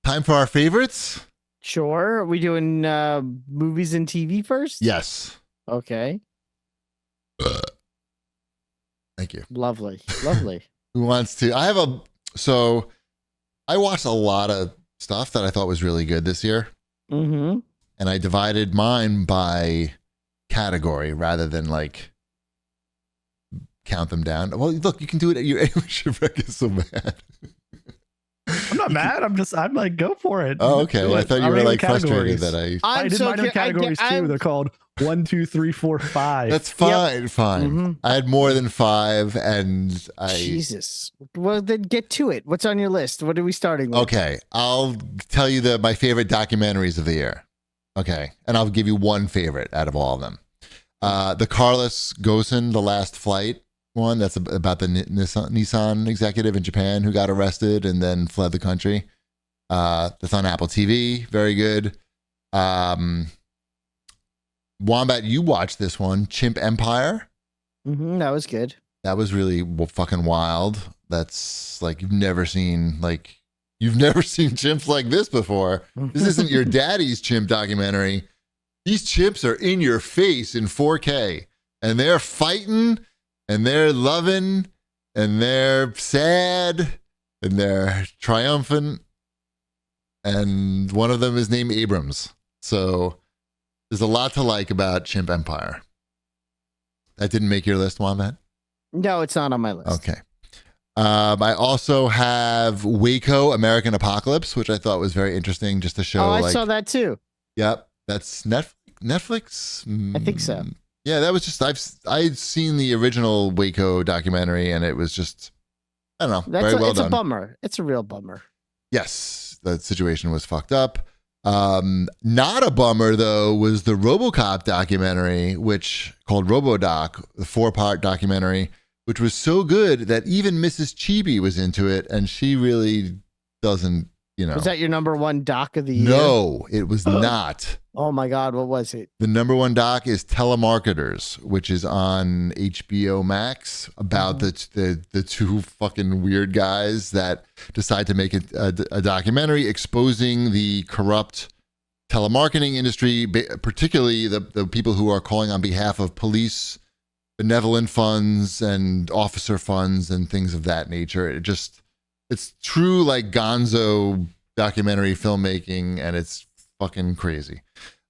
Time for our favorites? Sure. Are we doing movies and TV first? Yes. Okay. Thank you. Lovely. Lovely. Who wants to? So I watched a lot of stuff that I thought was really good this year. Mm-hmm. And I divided mine by category rather than like count them down. Well, look, you can do it at your age. Rebecca is so mad. I'm not mad. I'm like, go for it. Oh, okay. I thought you were like frustrated that I did mine in categories too. They're called 1, 2, 3, 4, 5. That's fine. Yep. Fine. Mm-hmm. I had more than 5, and Jesus. Well, then get to it. What's on your list? What are we starting with? Okay, I'll tell you my favorite documentaries of the year. Okay, and I'll give you one favorite out of all of them. The Carlos Ghosn, The Last Flight one. That's about the Nissan executive in Japan who got arrested and then fled the country. That's on Apple TV. Very good. Wombat, you watched this one, Chimp Empire. Mm-hmm, that was good. That was really fucking wild. That's like you've never seen chimps like this before. This isn't your daddy's chimp documentary. These chimps are in your face in 4K, and they're fighting, and they're loving, and they're sad, and they're triumphant, and one of them is named Abrams. So there's a lot to like about Chimp Empire. That didn't make your list, Wombat? No, it's not on my list. Okay. I also have Waco, American Apocalypse, which I thought was very interesting just to show. Oh, I saw that too. Yep. That's Netflix? I think so. Yeah, that was just, I'd seen the original Waco documentary and it was just, I don't know, very well done. It's a bummer. It's a real bummer. Yes, the situation was fucked up. Not a bummer though was the RoboCop documentary, which called RoboDoc, the 4-part documentary, which was so good that even Mrs. Chibi was into it, and she really doesn't, Was that your number one doc of the year? No, it was not. Oh my God, what was it? The number one doc is Telemarketers, which is on HBO Max about the two fucking weird guys that decide to make a documentary exposing the corrupt telemarketing industry, particularly the people who are calling on behalf of police, benevolent funds, and officer funds, and things of that nature. It's true like gonzo documentary filmmaking, and it's fucking crazy.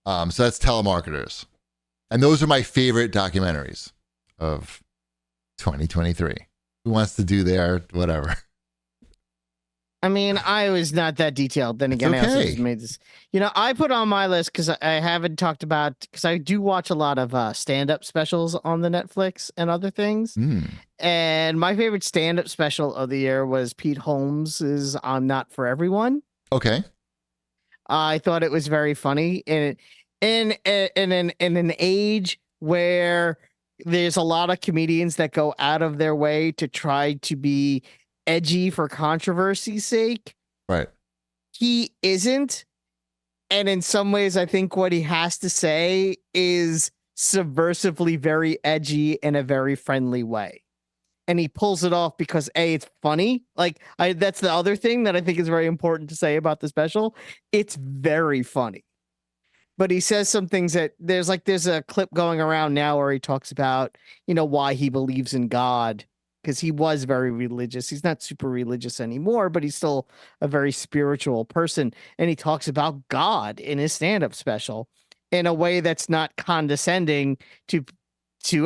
So that's Telemarketers. And those are my favorite documentaries of 2023. Who wants to do their whatever? I mean, I was not that detailed. Then again, I also just made this. I put on my list because I haven't talked about, because I do watch a lot of stand-up specials on the Netflix and other things. And my favorite stand-up special of the year was Pete Holmes's I'm Not For Everyone. Okay. I thought it was very funny. And in an age where there's a lot of comedians that go out of their way to try to be edgy for controversy's sake. Right. He isn't. And in some ways, I think what he has to say is subversively very edgy in a very friendly way. And he pulls it off because it's funny. That's the other thing that I think is very important to say about the special. It's very funny. But he says some things that there's a clip going around now where he talks about, why he believes in God. Because he was very religious. He's not super religious anymore, but he's still a very spiritual person. And he talks about God in his stand-up special in a way that's not condescending to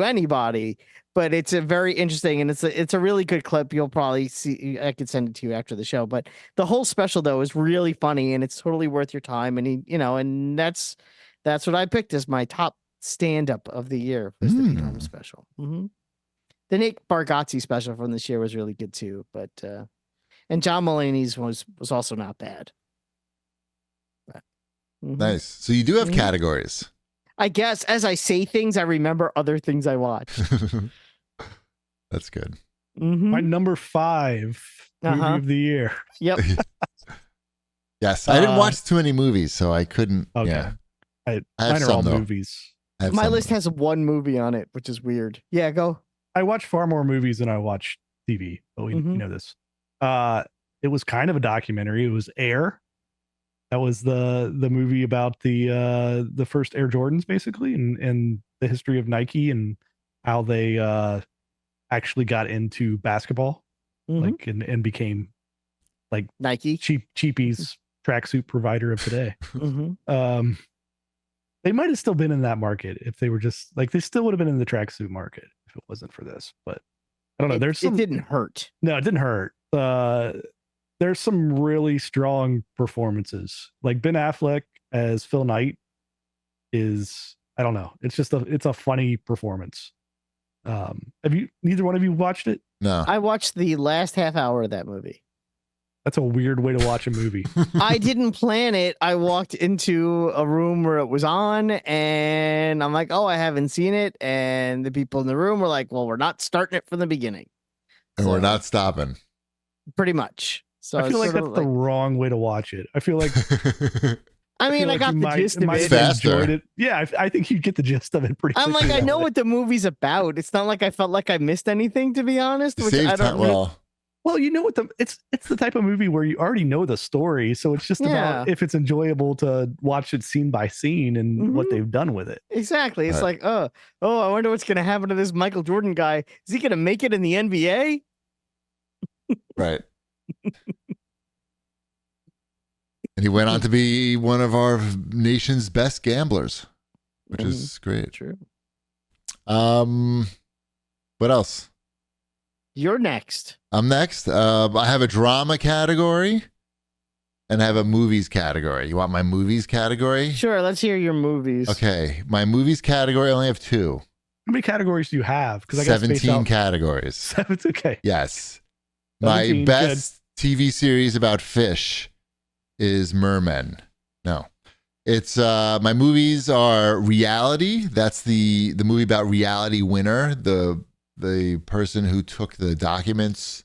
anybody. But it's a very interesting, and it's a really good clip. You'll probably see. I could send it to you after the show. But the whole special though is really funny, and it's totally worth your time. And and that's what I picked as my top stand-up of the year was the Pete Holmes special. Mm-hmm. The Nick Bargatze special from this year was really good too, but and John Mulaney's was also not bad. But, Nice. So you do have categories. I guess as I say things, I remember other things I watched. That's good. My number 5 movie of the year. Yep. Yes, I didn't watch too many movies, so I couldn't. Okay. Yeah. I have some, all movies. My list has one movie on it, which is weird. Yeah, go. I watch far more movies than I watch TV. But we know this. It was kind of a documentary. It was Air. That was the movie about the first Air Jordans, basically, and the history of Nike and how they actually got into basketball, like and became like Nike cheapies tracksuit provider of today. They might have still been in that market if they were just like, they still would have been in the tracksuit market if it wasn't for this. But I don't know. It didn't hurt. No, it didn't hurt. There's some really strong performances. Like Ben Affleck as Phil Knight is, I don't know. It's just it's a funny performance. Neither one of you watched it? No. I watched the last half hour of that movie. That's a weird way to watch a movie. I didn't plan it. I walked into a room where it was on, and I'm like, oh, I haven't seen it. And the people in the room were like, well, we're not starting it from the beginning. And we're not stopping. Pretty much. So I feel like that's the wrong way to watch it. I feel like I mean, I got the gist of it. Faster. Yeah, I think you get the gist of it pretty quickly. I'm like, I know what the movie's about. It's not like I felt like I missed anything, to be honest. Which I don't Well, you know what it's the type of movie where you already know the story, so it's just about if it's enjoyable to watch it scene by scene and what they've done with it. Exactly. It's like, I wonder what's going to happen to this Michael Jordan guy. Is he going to make it in the NBA? Right. And he went on to be one of our nation's best gamblers, which is great. True. What else? You're next. I'm next. I have a drama category and I have a movies category. You want my movies category? Sure. Let's hear your movies. Okay. My movies category, I only have 2. How many categories do you have? Because I 17 categories. 7. Okay. Yes. My best TV series about fish is Mermen. No. It's my movies are Reality. That's the movie about Reality Winner, the person who took the documents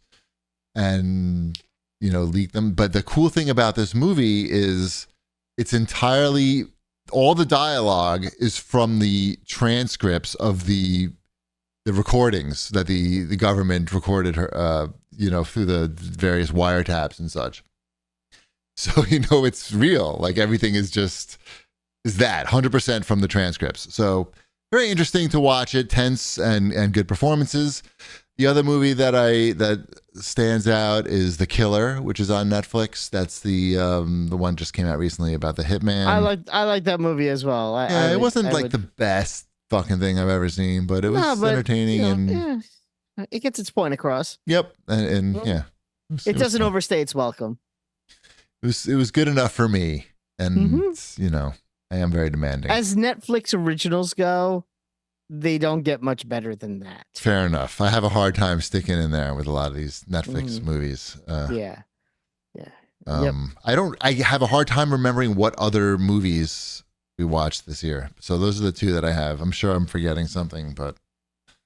and leaked them. But the cool thing about this movie is it's entirely, all the dialogue is from the transcripts of the recordings that the government recorded her through the various wiretaps and such. So it's real. Like everything is that 100% from the transcripts. So very interesting to watch it, tense and good performances. The other movie that stands out is The Killer, which is on Netflix. That's the one just came out recently about the hitman. I like that movie as well. It wasn't the best fucking thing I've ever seen, but it was entertaining it gets its point across. Yep, and it doesn't overstay its welcome. It was good enough for me, and I am very demanding. As Netflix originals go, they don't get much better than that. Fair enough. I have a hard time sticking in there with a lot of these Netflix movies. Yeah. I have a hard time remembering what other movies we watched this year. So those are the 2 that I have. I'm sure I'm forgetting something, but.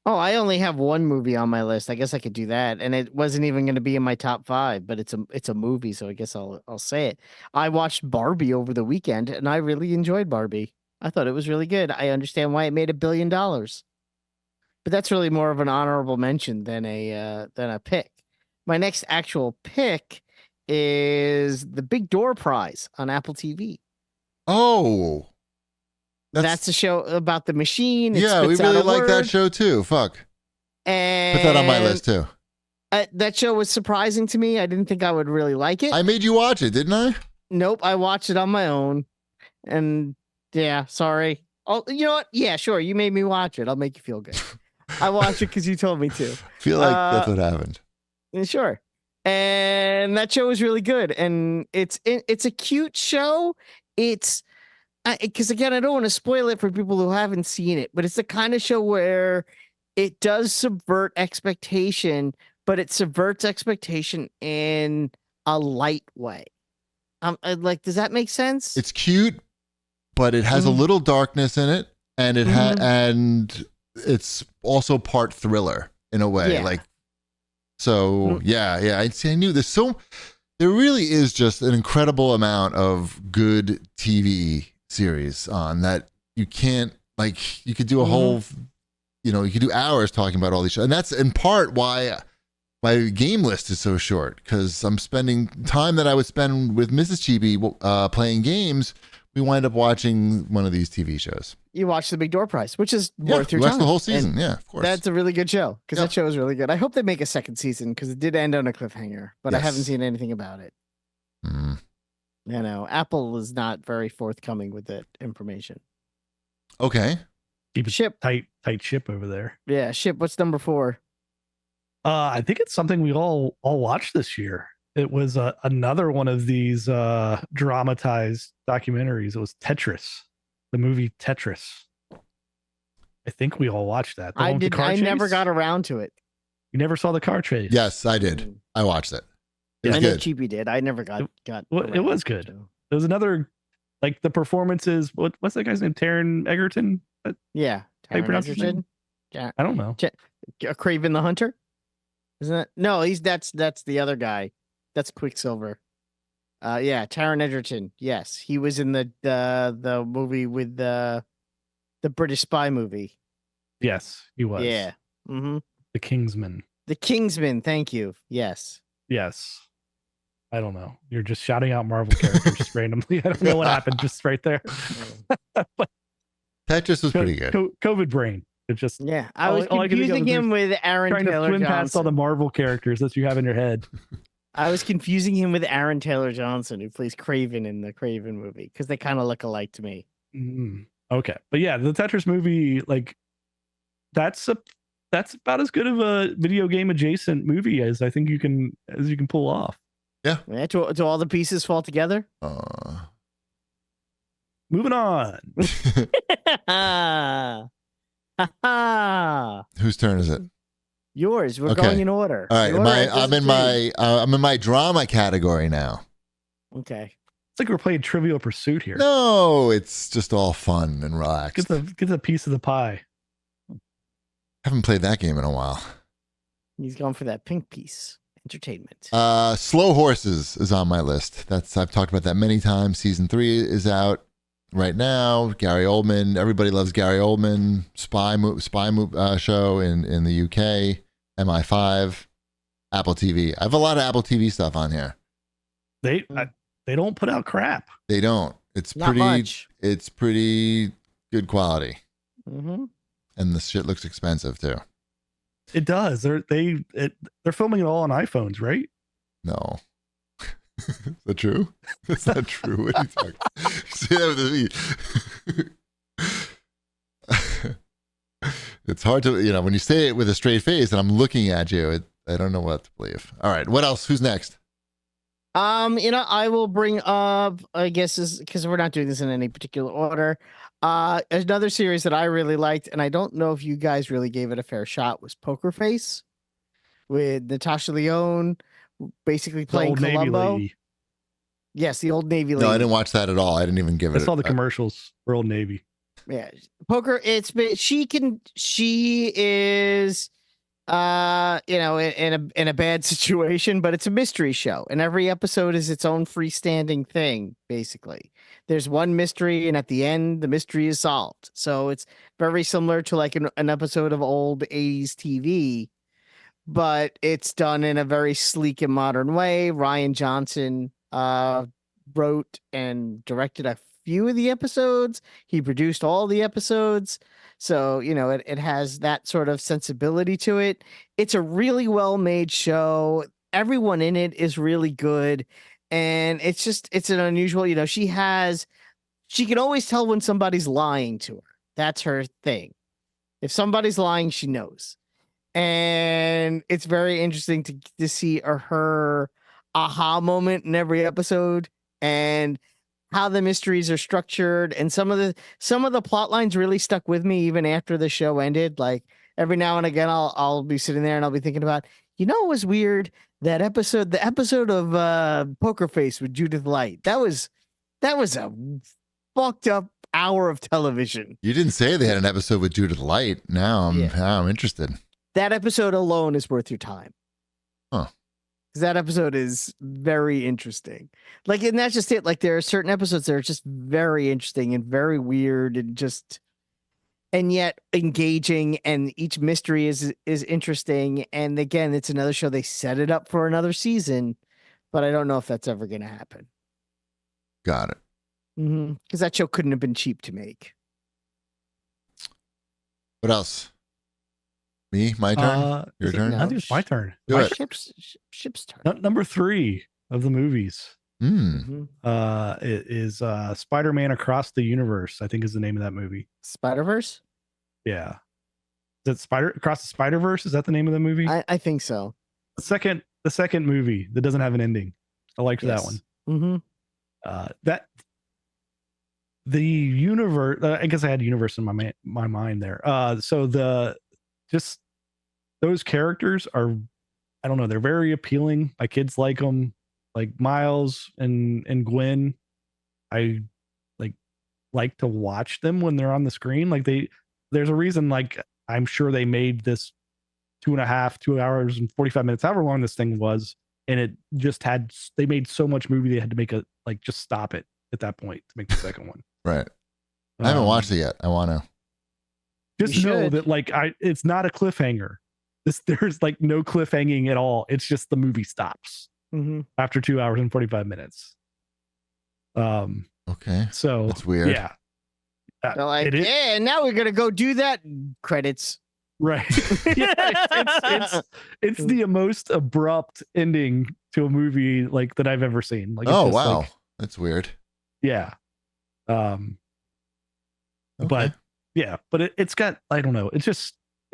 Oh, I only have 1 movie on my list. I guess I could do that, and it wasn't even going to be in my top 5. But it's a movie, so I guess I'll say it. I watched Barbie over the weekend, and I really enjoyed Barbie. I thought it was really good. I understand why it made $1 billion, but that's really more of an honorable mention than a pick. My next actual pick is the Big Door Prize on Apple TV. Oh. That's a show about the machine. We really like that show too. Fuck. And put that on my list too. That show was surprising to me. I didn't think I would really like it. I made you watch it, didn't I? Nope. I watched it on my own. And sorry. Oh, you know what? Yeah, sure. You made me watch it. I'll make you feel good. I watched it because you told me to. Feel like that's what happened. Sure. And that show was really good. And it's a cute show. Because again, I don't want to spoil it for people who haven't seen it, but it's the kind of show where it does subvert expectation, but it subverts expectation in a light way. Does that make sense? It's cute, but it has a little darkness in it, and and it's also part thriller in a way. Yeah. I knew this. There really is just an incredible amount of good TV series on that you can't, you could do a whole, you could do hours talking about all these shows. And that's in part why my game list is so short because I'm spending time that I would spend with Mrs. Chibi playing games. We wind up watching one of these TV shows. You watch The Big Door Prize, which is worth your we time. watched the whole season. And yeah, of course. that's a really good show because Yep. that show is really good. I hope they make a second season because it did end on a cliffhanger, but I haven't Yes. seen anything about it. Mm. You know, Apple is not very forthcoming with that information. Okay. Keep it Ship. tight ship over there. Yeah, Ship. What's number 4? I think it's something we all watched this year. It was another one of these dramatized documentaries. It was Tetris, the movie Tetris. I think we all watched that. The one with the car I never chase? got around to it. You never saw the car chase? Yes, I did. I watched it. It was I know good. Cheapy did. I never got. Well, it around was to good. it. There was another, like the performances. What's that guy's name? Taron Egerton? Yeah. How you Taron pronounce his name? Egerton? Yeah. I don't know. Craven the Hunter? Isn't that? No, that's the other guy. That's Quicksilver. Yeah, Taron Egerton. Yes, he was in the movie with the British spy movie. Yes, he was. Yeah. Mm-hmm. The Kingsman. The Kingsman. Thank you. Yes. Yes. I don't know. You're just shouting out Marvel characters randomly. I don't know what happened just right there. Tetris was pretty good. COVID brain. It just Yeah, I All- was all I can think of confusing is him with Aaron trying to Taylor swim past all the Johnson. Marvel characters that you have in your head. I was confusing him with Aaron Taylor Johnson, who plays Craven in the Craven movie, because they kind of look alike to me. Okay, but yeah, the Tetris movie, like that's about as good of a video game adjacent movie as I think you can pull off. Yeah, do all the pieces fall together? Moving on. Whose turn is it? Yours. We're Okay. going in order. All right, The order I'm in doesn't I'm in my drama category now. change. Okay. It's like we're playing Trivial Pursuit here. No, it's just all fun and relaxed. Gets a piece of the pie. Haven't played that game in a while. He's going for that pink piece. Entertainment. Slow Horses is on my list. I've talked about that many times. Season 3 is out right now. Gary Oldman. Everybody loves Gary Oldman. Spy show in the UK. MI5. Apple TV. I have a lot of Apple TV stuff on here. They don't put out crap. They don't. It's Not much. It's pretty good quality. Mm-hmm. And the shit looks expensive too. It does. They're filming it all on iPhones, right? No. Is that true? That's not true. What are you talking? Say that with me. It's hard to, when you say it with a straight face and I'm looking at you, I don't know what to believe. All right. What else? Who's next? I will bring up, I guess, because we're not doing this in any particular order. Another series that I really liked, and I don't know if you guys really gave it a fair shot, was Poker Face with Natasha Lyonne, basically playing Old Navy Columbo. lady. Yes, the Old Navy lady. No, I didn't watch that at all. I didn't even give I it. saw the commercials for Old Navy. Yeah, Poker. She is in a bad situation, but it's a mystery show, and every episode is its own freestanding thing. Basically, there's one mystery, and at the end, the mystery is solved. So it's very similar to like an episode of old 80s TV, but it's done in a very sleek and modern way. Ryan Johnson wrote and directed a few of the episodes. He produced all the episodes. So, it has that sort of sensibility to it. It's a really well-made show. Everyone in it is really good. And it's an unusual, she can always tell when somebody's lying to her. That's her thing. If somebody's lying, she knows. And it's very interesting to see her aha moment in every episode and how the mysteries are structured, and some of the plot lines really stuck with me even after the show ended. Like every now and again, I'll be sitting there and I'll be thinking about, it was weird the episode of Poker Face with Judith Light. That was a fucked up hour of television. You didn't say they had an episode with Judith Light. Now I'm interested. That episode alone is worth your time. Huh. Because that episode is very interesting. And that's just it. Like, there are certain episodes that are just very interesting and very weird and just, and yet engaging, and each mystery is interesting. And again, it's another show they set it up for another season, but I don't know if that's ever going to happen. Got it. Because that show couldn't have been cheap to make. What else? Me? My turn? Your turn? no. I think it's my turn. Do it. Ship's turn. Number 3 of the movies. Mm. It is Spider-Man Across the Universe, I think is the name of that movie. Spider-Verse? Yeah. Is it Across the Spider-Verse? Is that the name of the movie? I think so. The second movie that doesn't have an ending. I liked that one. That the universe. I guess I had universe in my mind there. So those characters are, I don't know, they're very appealing. My kids like them, like Miles and Gwen. I like to watch them when they're on the screen. Like there's a reason. Like I'm sure they made this 2 hours and 45 minutes, however long this thing was, and it just they made so much movie they had to make just stop it at that point to make the second one. Right. I haven't watched it yet. I want to. Just know that it's not a cliffhanger. There's like no cliffhanging at all. It's just the movie stops after 2 hours and 45 minutes. Okay. So that's weird. Yeah. They're like, yeah, now we're gonna go do that. Credits. Right. It's the most abrupt ending to a movie like that I've ever seen. Like, oh wow, that's weird. Yeah. Okay. But it's got, I don't know. It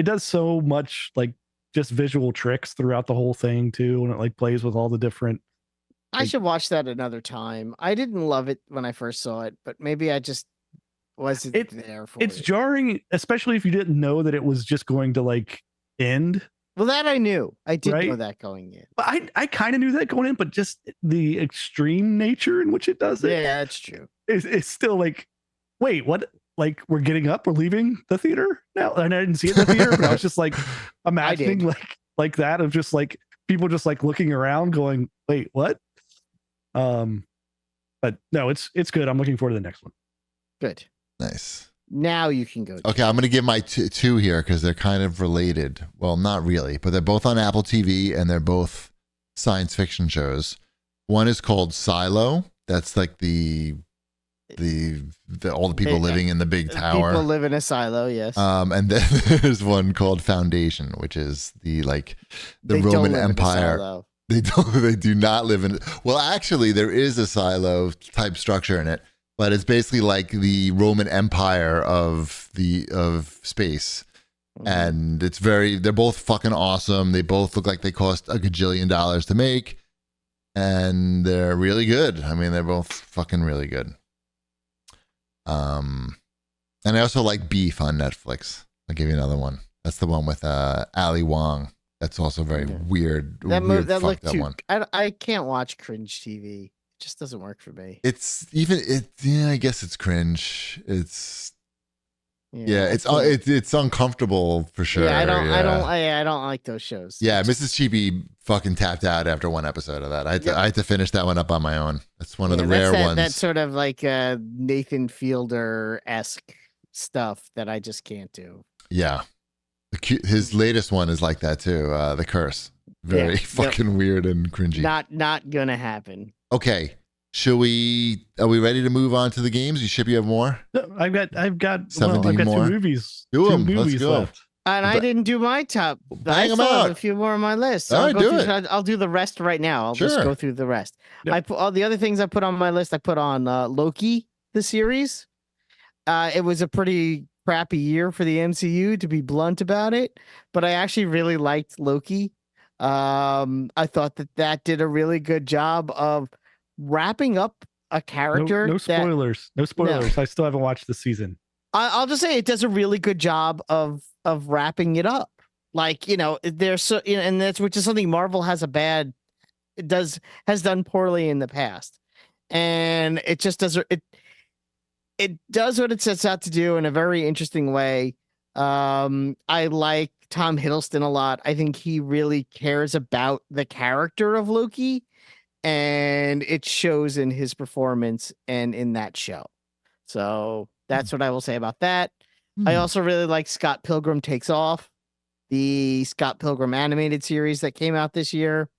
does so much like just visual tricks throughout the whole thing too, and it like plays with all the different. I should watch that another time. I didn't love it when I first saw it, but maybe I just wasn't there for it. It's jarring, especially if you didn't know that it was just going to like end. Well, that I knew. I did know that going in. But I kind of knew that going in, but just the extreme nature in which it does it. Yeah, that's true. It's still like, wait, what? Like we're getting up, we're leaving the theater now, and I didn't see it in the theater, but I was just like imagining like that of just like people just like looking around, going, wait, what? But no, it's good. I'm looking forward to the next one. Good. Nice. Now you can go. Okay, I'm going to give my two here because they're kind of related. Well, not really, but they're both on Apple TV and they're both science fiction shows. One is called Silo. That's like the all the people living in the big tower. People live in a silo, yes. And then there's one called Foundation, which is the Roman Empire. They do not live in. Well, actually, there is a silo type structure in it, but it's basically like the Roman Empire of space, and they're both fucking awesome. They both look like they cost $1 gajillion to make, and they're really good. I mean, they're both fucking really good. And I also like Beef on Netflix. I'll give you another one. That's the one with Ali Wong. That's also very weird. That looked too. One. I can't watch cringe TV. It just doesn't work for me. I guess it's cringe. It's uncomfortable for sure. Yeah, I don't like those shows. Yeah, Mrs. Cheapy fucking tapped out after one episode of that. I had to finish that one up on my own. That's one of the rare ones. That's sort of like Nathan Fielder-esque stuff that I just can't do. Yeah. His latest one is like that too. The Curse. Very fucking weird and cringy. Not gonna happen. Okay. Are we ready to move on to the games? You have more? No, I've got 17 more. 2 movies. Do them. Let's go. Left. And I didn't do my top. Bang I them out. Have a few more on my list. So All right, do it. I'll do the rest right now. I'll just go through the rest. Yep. I put all the other things I put on my list. I put on Loki, the series. It was a pretty crappy year for the MCU, to be blunt about it, but I actually really liked Loki. I thought that did a really good job of wrapping up a character. No spoilers. No spoilers. I still haven't watched the season. I'll just say it does a really good job of wrapping it up. Like, there's so, and that's, which is something Marvel has done poorly in the past. And it just does it does what it sets out to do in a very interesting way. I like Tom Hiddleston a lot. I think he really cares about the character of Loki, and it shows in his performance and in that show. So that's what I will say about that. I also really like Scott Pilgrim Takes Off, the Scott Pilgrim animated series that came out this year.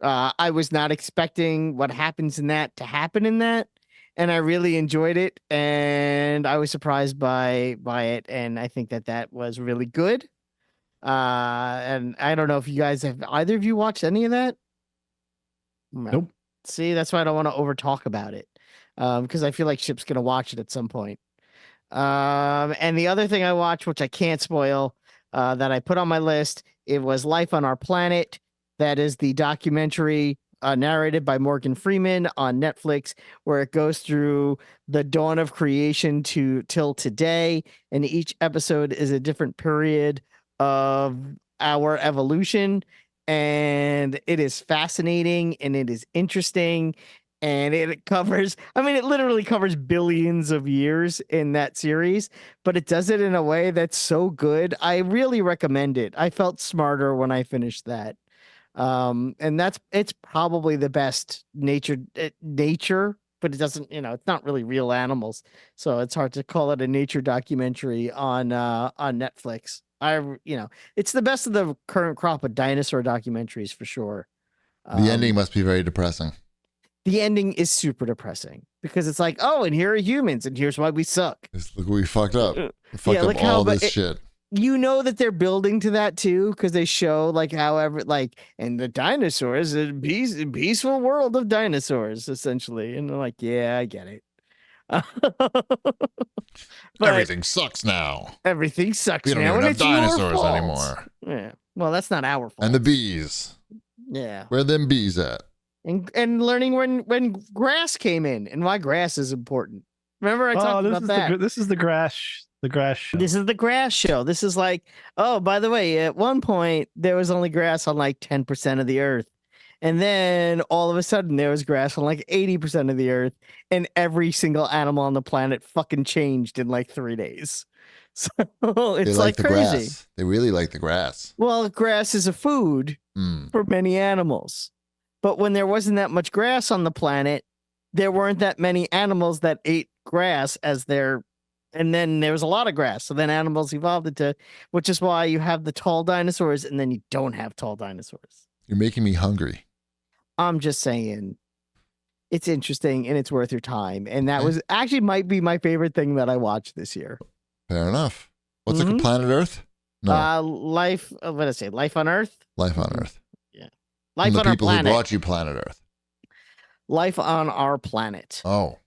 I was not expecting what happens in that to happen in that, and I really enjoyed it, and I was surprised by it, and I think that was really good. And I don't know if you guys have either of you watched any of that. Nope. See, that's why I don't want to over talk about it, because I feel like Ship's gonna watch it at some point. And the other thing I watched, which I can't spoil, that I put on my list, it was Life on Our Planet. That is the documentary narrated by Morgan Freeman on Netflix, where it goes through the dawn of creation till today, and each episode is a different period of our evolution, and it is fascinating and it is interesting. And it covers, I mean, it literally covers billions of years in that series, but it does it in a way that's so good. I really recommend it. I felt smarter when I finished that. And it's probably the best nature, but it doesn't, it's not really real animals. So it's hard to call it a nature documentary on Netflix. It's the best of the current crop of dinosaur documentaries for sure. The ending must be very depressing. The ending is super depressing because it's like, oh, and here are humans, and here's why we suck. Look, we fucked up. We fucked up all this shit. You know that they're building to that too, because they show and the dinosaurs, a peaceful world of dinosaurs, essentially, and they're like, yeah, I get it. Everything sucks now. Everything sucks We don't now, even and have it's your dinosaurs fault. anymore. Yeah, well, that's not our fault. And the bees. Yeah, Where them bees at? and learning when grass came in and why grass is important. Remember, I talked about that. This is the grass show. This is the grass show. This is like, oh, by the way, at one point there was only grass on like 10% of the earth. And then all of a sudden there was grass on like 80% of the earth. And every single animal on the planet fucking changed in like 3 days. So it's like the crazy. Grass. They really like the grass. Well, grass is a food for many animals. But when there wasn't that much grass on the planet, there weren't that many animals that ate grass and then there was a lot of grass. So then animals evolved into, which is why you have the tall dinosaurs and then you don't have tall dinosaurs. You're making me hungry. I'm just saying it's interesting and it's worth your time. And that was actually might be my favorite thing that I watched this year. Fair enough. What's it called? Planet Earth? No. Life, what did I say? Life on Earth? Life on Earth. Yeah. Life From on the our people who planet. brought you Planet Earth. Life on Our Planet. Oh.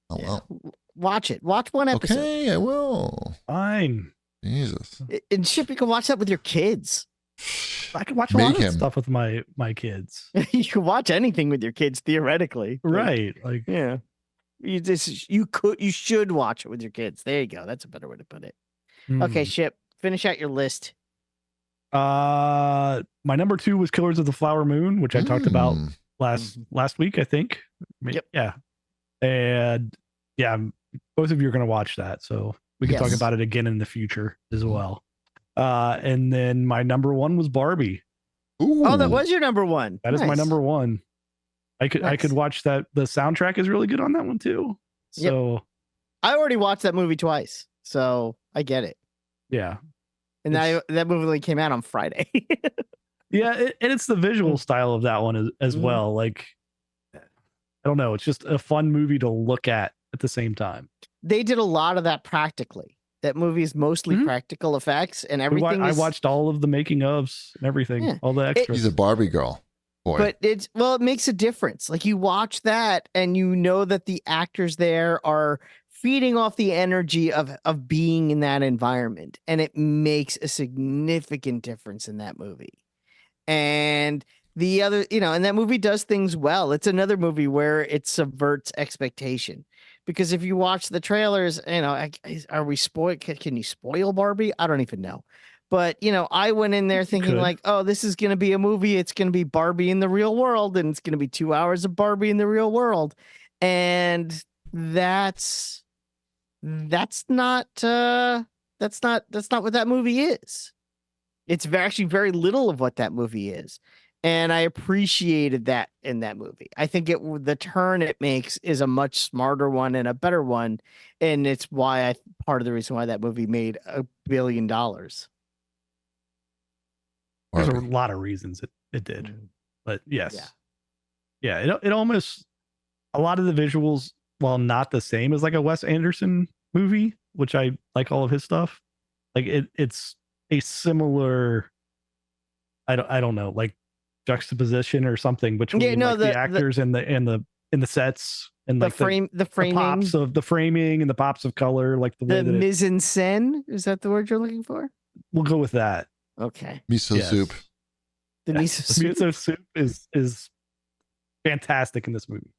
Oh, Yeah. well. Watch it. Watch one episode. Okay, I will. Fine. Jesus. And Chip, you can watch that with your kids. I could watch a lot of stuff with my kids. You can watch anything with your kids, theoretically. Right. Like, yeah. You should watch it with your kids. There you go. That's a better way to put it. Okay, Chip, finish out your list. My number 2 was Killers of the Flower Moon, which I talked about last week, I think. Yep. Yeah. And yeah, both of you are going to watch that, so we can talk about it again in the future as well. And then my number 1 was Barbie. Ooh. Oh, that was your number 1. That is my number 1. I could watch that. The soundtrack is really good on that one too. So I already watched that movie twice, so I get it. Yeah. And that movie only came out on Friday. Yeah, and it's the visual style of that one as well. Like, I don't know. It's just a fun movie to look at the same time. They did a lot of that practically. That movie is mostly practical effects and everything. I watched all of the making ofs and everything, all the extras. He's a Barbie girl. Boy. But it makes a difference. Like you watch that and you know that the actors there are feeding off the energy of being in that environment. And it makes a significant difference in that movie. And the other, and that movie does things well. It's another movie where it subverts expectation. Because if you watch the trailers, are we spoiled? Can you spoil Barbie? I don't even know. But, I went in there thinking like, oh, this is going to be a movie. It's going to be Barbie in the real world. And it's going to be 2 hours of Barbie in the real world. And that's not what that movie is. It's actually very little of what that movie is. And I appreciated that in that movie. I think the turn it makes is a much smarter one and a better one, and it's why part of the reason why that movie made $1 billion. There's a lot of reasons it did, but yes, yeah. It almost, a lot of the visuals, while not the same as like a Wes Anderson movie, which I like all of his stuff, like it's a similar, I don't know, like juxtaposition or something between the actors and the sets and like the framing, pops of the framing and the pops of color, like the way that mise en scène. Is that the word you're looking for? We'll go with that. Okay. Miso soup. The miso soup. Miso soup is fantastic in this movie.